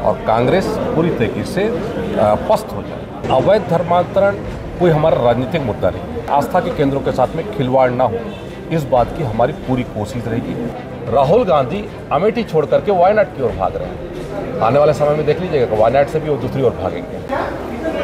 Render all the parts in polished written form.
और कांग्रेस पूरी तरीके से पस्त हो जाए। अवैध धर्मांतरण कोई हमारा राजनीतिक मुद्दा नहीं, आस्था के केंद्रों के साथ में खिलवाड़ ना हो, इस बात की हमारी पूरी कोशिश रहेगी। राहुल गांधी अमेठी छोड़ करके वायनाड की ओर भाग रहे हैं। आने वाले समय में देख लीजिएगा कि वायनाड से भी वो दूसरी ओर भागेंगे।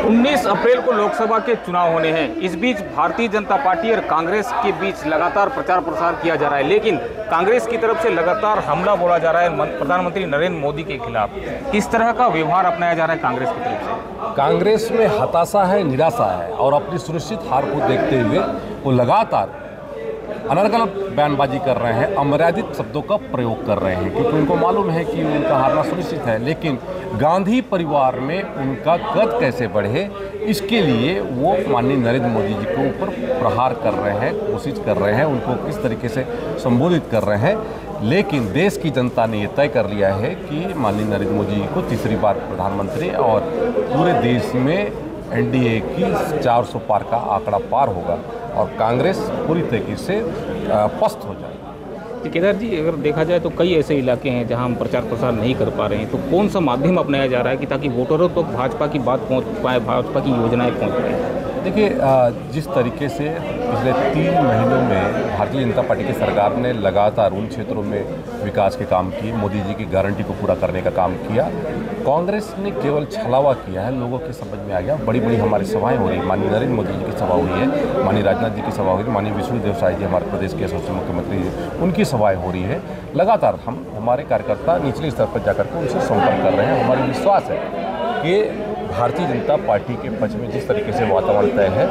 19 अप्रैल को लोकसभा के चुनाव होने हैं। इस बीच भारतीय जनता पार्टी और कांग्रेस के बीच लगातार प्रचार प्रसार किया जा रहा है, लेकिन कांग्रेस की तरफ से लगातार हमला बोला जा रहा है प्रधानमंत्री नरेंद्र मोदी के खिलाफ। किस तरह का व्यवहार अपनाया जा रहा है कांग्रेस की तरफ से? कांग्रेस में हताशा है, निराशा है और अपनी सुनिश्चित हार को देखते हुए वो लगातार अनर्गल बयानबाजी कर रहे हैं, अमर्यादित शब्दों का प्रयोग कर रहे हैं, क्योंकि उनको मालूम है कि उनका हारना सुनिश्चित है। लेकिन गांधी परिवार में उनका कद कैसे बढ़े, इसके लिए वो माननीय नरेंद्र मोदी जी के ऊपर प्रहार कर रहे हैं, कोशिश कर रहे हैं, उनको किस तरीके से संबोधित कर रहे हैं। लेकिन देश की जनता ने ये तय कर लिया है कि माननीय नरेंद्र मोदी जी को तीसरी बार प्रधानमंत्री और पूरे देश में एनडीए की 400 पार का आंकड़ा पार होगा और कांग्रेस पूरी तरीके से पस्त हो जाएगी। केदार जी, अगर देखा जाए तो कई ऐसे इलाके हैं जहां हम प्रचार प्रसार नहीं कर पा रहे हैं, तो कौन सा माध्यम अपनाया जा रहा है कि ताकि वोटरों तक भाजपा की बात पहुंच पाए, भाजपा की योजनाएं पहुंच पाए? देखिए, जिस तरीके से पिछले 3 महीनों में भारतीय जनता पार्टी की सरकार ने लगातार उन क्षेत्रों में विकास के काम किए, मोदी जी की गारंटी को पूरा करने का काम किया, कांग्रेस ने केवल छलावा किया है। लोगों के समझ में आ गया। बड़ी बड़ी हमारी सभाएं हो रही है, माननीय नरेंद्र मोदी जी की सभा हुई है, माननीय राजनाथ जी की सभा हुई है, माननीय विष्णुदेव साय जी हमारे प्रदेश के यशस्वी मुख्यमंत्री जी, उनकी सभाएं हो रही है। लगातार हमारे कार्यकर्ता निचले स्तर पर जाकर के उनसे संपर्क कर रहे हैं। हमारा विश्वास है कि भारतीय जनता पार्टी के पक्ष में जिस तरीके से वातावरण तय है,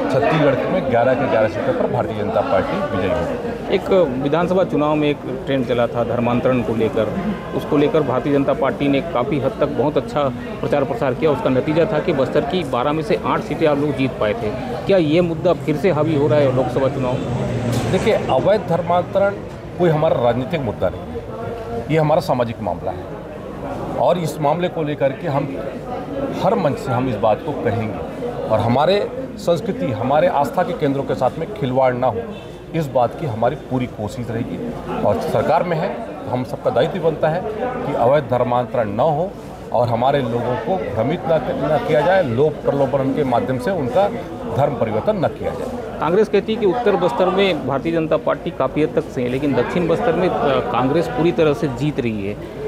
छत्तीसगढ़ में 11 के 11 सीटों पर भारतीय जनता पार्टी विजयी होगी। एक विधानसभा चुनाव में एक ट्रेंड चला था धर्मांतरण को लेकर, उसको लेकर भारतीय जनता पार्टी ने काफ़ी हद तक बहुत अच्छा प्रचार प्रसार किया। उसका नतीजा था कि बस्तर की 12 में से 8 सीटें आप लोग जीत पाए थे। क्या ये मुद्दा फिर से हावी हो रहा है लोकसभा चुनाव? देखिए, अवैध धर्मांतरण कोई हमारा राजनीतिक मुद्दा नहीं, ये हमारा सामाजिक मामला है और इस मामले को लेकर के हम हर मंच से हम इस बात को कहेंगे और हमारे संस्कृति, हमारे आस्था के केंद्रों के साथ में खिलवाड़ ना हो, इस बात की हमारी पूरी कोशिश रहेगी। और सरकार में है तो हम सबका दायित्व बनता है कि अवैध धर्मांतरण न हो और हमारे लोगों को भ्रमित न किया जाए, लोभ प्रलोभन के माध्यम से उनका धर्म परिवर्तन न किया जाए। कांग्रेस कहती है कि उत्तर बस्तर में भारतीय जनता पार्टी काफ़ी हद तक से है, लेकिन दक्षिण बस्तर में कांग्रेस पूरी तरह से जीत रही है।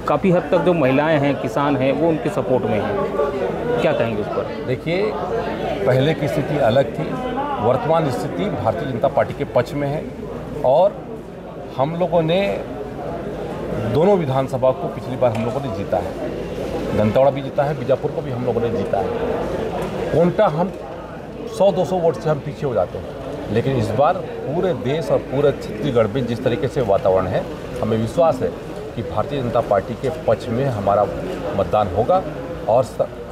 काफ़ी हद तक जो महिलाएं हैं, किसान हैं, वो उनके सपोर्ट में हैं। क्या कहेंगे उस पर? देखिए, पहले की स्थिति अलग थी, वर्तमान स्थिति भारतीय जनता पार्टी के पक्ष में है और हम लोगों ने दोनों विधानसभा को पिछली बार हम लोगों ने जीता है। दंतेवाड़ा भी जीता है, बीजापुर को भी हम लोगों ने जीता है। कोंटा हम 100-200 वोट से हम पीछे हो जाते हैं, लेकिन इस बार पूरे देश और पूरे छत्तीसगढ़ में जिस तरीके से वातावरण है, हमें विश्वास है कि भारतीय जनता पार्टी के पक्ष में हमारा मतदान होगा और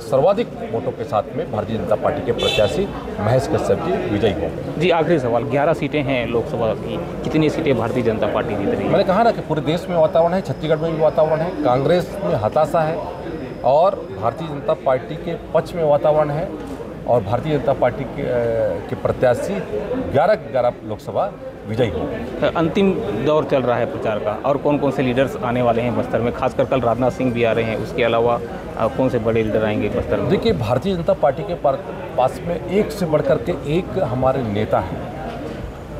सर्वाधिक वोटों के साथ में भारतीय जनता पार्टी के प्रत्याशी महेश कश्यप जी विजयी होंगे। जी, आखिरी सवाल, 11 सीटें हैं लोकसभा की, कितनी सीटें भारतीय जनता पार्टी जीत रही है? मैंने कहा ना कि पूरे देश में वातावरण है, छत्तीसगढ़ में भी वातावरण है, कांग्रेस में हताशा है और भारतीय जनता पार्टी के पक्ष में वातावरण है और भारतीय जनता पार्टी के प्रत्याशी 11 लोकसभा विजयी होंगे। अंतिम दौर चल रहा है प्रचार का और कौन कौन से लीडर्स आने वाले हैं बस्तर में? खासकर कल राजनाथ सिंह भी आ रहे हैं, उसके अलावा कौन से बड़े लीडर आएंगे बस्तर में? देखिए, भारतीय जनता पार्टी के पास में एक से बढ़कर के एक हमारे नेता हैं।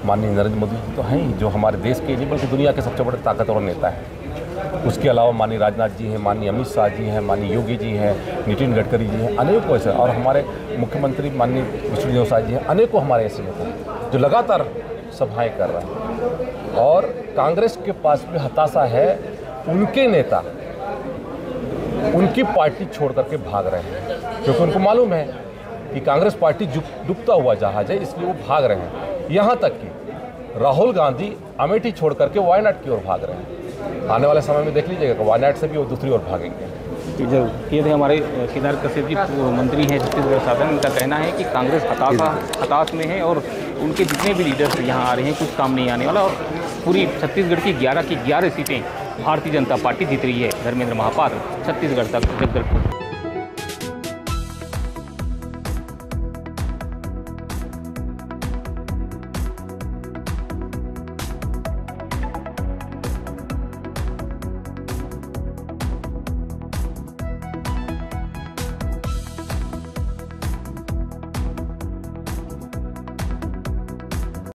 माननीय नरेंद्र मोदी जी तो हैं ही, जो हमारे देश के नहीं बल्कि दुनिया के सबसे बड़े ताकतवर नेता हैं। उसके अलावा माननीय राजनाथ जी हैं, माननीय अमित शाह जी हैं, माननीय योगी जी हैं, नितिन गडकरी जी हैं, अनेकों ऐसे, और हमारे मुख्यमंत्री माननीय विष्णुदेव साय जी हैं, अनेकों हमारे ऐसे नेता हैं जो लगातार सभाएं कर रहे हैं। और कांग्रेस के पास में हताशा है, उनके नेता उनकी पार्टी छोड़ करके भाग रहे हैं, क्योंकि उनको मालूम है कि कांग्रेस पार्टी डूबता हुआ जहाज है, इसलिए वो भाग रहे हैं। यहाँ तक कि राहुल गांधी अमेठी छोड़ करके वायनाड की ओर भाग रहे हैं। आने वाले समय में देख लीजिएगा कि वायनाड से भी वो दूसरी ओर भागेंगे। जरूर। ये थे हमारे केदार कश्यप जी, मंत्री हैं छत्तीसगढ़ शासन। उनका कहना है कि कांग्रेस हताश में है और उनके जितने भी लीडर्स यहाँ आ रहे हैं कुछ काम नहीं आने वाला और पूरी छत्तीसगढ़ की 11 सीटें भारतीय जनता पार्टी जीत रही है। धर्मेंद्र महापात्र, छत्तीसगढ़ तक, जगदलपुर।